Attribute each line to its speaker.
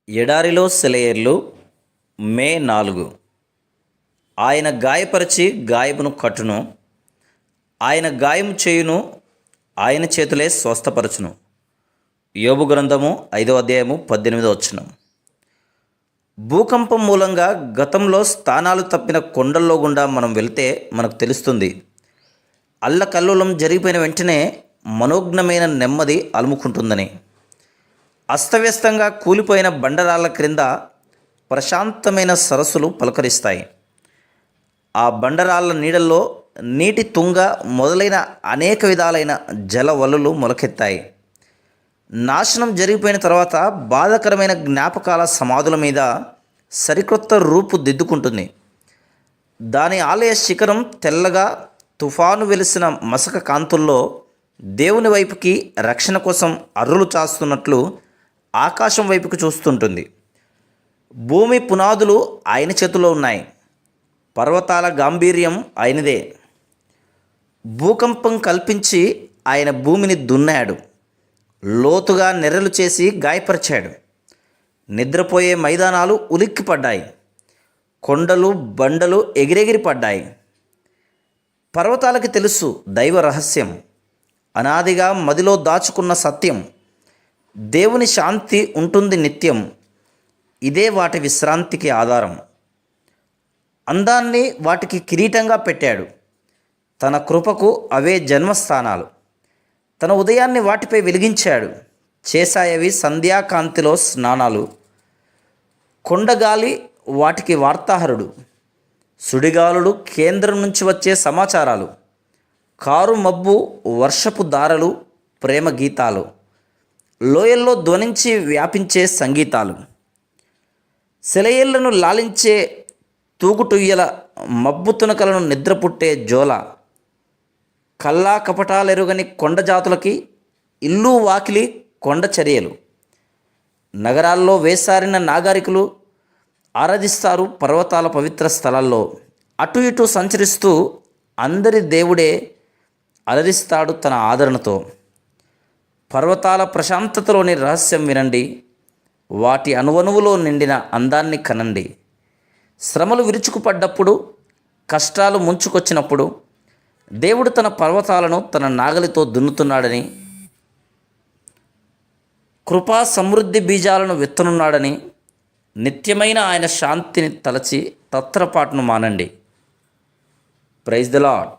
Speaker 1: ఎడారిలో సెలయేర్లు మే 4. ఆయన గాయపరిచి గాయమును కట్టును, ఆయన గాయము చేయును, ఆయన చేతులే స్వస్థపరచును. యోబు గ్రంథము 5వ అధ్యాయము 18వ. భూకంపం మూలంగా గతంలో స్థానాలు తప్పిన కొండల్లో గుండా మనం వెళ్తే మనకు తెలుస్తుంది. అల్లకల్లోలం జరిగిపోయిన వెంటనే మనోజ్ఞమైన నెమ్మది అలుముకుంటుందని. అస్తవ్యస్తంగా కూలిపోయిన బండరాళ్ళ క్రింద ప్రశాంతమైన సరస్సులు పలకరిస్తాయి. ఆ బండరాళ్ళ నీడల్లో నీటి తుంగ మొదలైన అనేక విధాలైన జలవల్లులు మొలకెత్తాయి. నాశనం జరిగిపోయిన తర్వాత బాధాకరమైన జ్ఞాపకాల సమాధుల మీద సరికొత్త రూపు దిద్దుకుంటుంది. దాని ఆలయ శిఖరం తెల్లగా తుఫాను వెలిసిన మసక కాంతుల్లో దేవుని వైపుకి రక్షణ కోసం అర్రులు చాస్తున్నట్లు ఆకాశం వైపుకి చూస్తుంటుంది. భూమి పునాదులు ఆయన చేతిలో ఉన్నాయి. పర్వతాల గాంభీర్యం ఆయనదే. భూకంపం కల్పించి ఆయన భూమిని దున్నాడు, లోతుగా నెర్రలు చేసి గాయపరిచాడు. నిద్రపోయే మైదానాలు ఉలిక్కిపడ్డాయి, కొండలు బండలు ఎగిరెగిరి పడ్డాయి. పర్వతాలకి తెలుసు దైవ రహస్యం, అనాదిగా మదిలో దాచుకున్న సత్యం. దేవుని శాంతి ఉంటుంది నిత్యం, ఇదే వాటి విశ్రాంతికి ఆధారం. అందాన్ని వాటికి కిరీటంగా పెట్టాడు, తన కృపకు అవే జన్మస్థానాలు. తన ఉదయాన్ని వాటిపై వెలిగించాడు, చేశాయవి సంధ్యాకాంతిలో స్నానాలు. కొండగాలి వాటికి వార్తాహరుడు, సుడిగాలులు కేంద్రం నుంచి వచ్చే సమాచారాలు. కారు మబ్బు వర్షపు దారలు ప్రేమ గీతాలు, లోయల్లో ధ్వనించి వ్యాపించే సంగీతాలు. సెలయేళ్లను లాలించే తూగుటుయ్యల, మబ్బు తునకలను నిద్రపుట్టే జోల. కల్లా కపటాలెరుగని కొండ జాతులకి ఇల్లు వాకిలి కొండ చర్యలు. నగరాల్లో వేసారిన నాగరికులు ఆరాధిస్తారు పర్వతాల పవిత్ర స్థలాల్లో. అటు ఇటు సంచరిస్తూ అందరి దేవుడే అలరిస్తాడు తన ఆదరణతో. పర్వతాల ప్రశాంతతలోని రహస్యం వినండి, వాటి అణువణువులో నిండిన అందాన్ని కనండి. శ్రమలు విరుచుకుపడ్డప్పుడు, కష్టాలు ముంచుకొచ్చినప్పుడు దేవుడు తన పర్వతాలను తన నాగలితో దున్నుతున్నాడని, కృపా సమృద్ధి బీజాలను విత్తనున్నాడని, నిత్యమైన ఆయన శాంతిని తలచి తత్రపాటును మానండి. Praise the lord.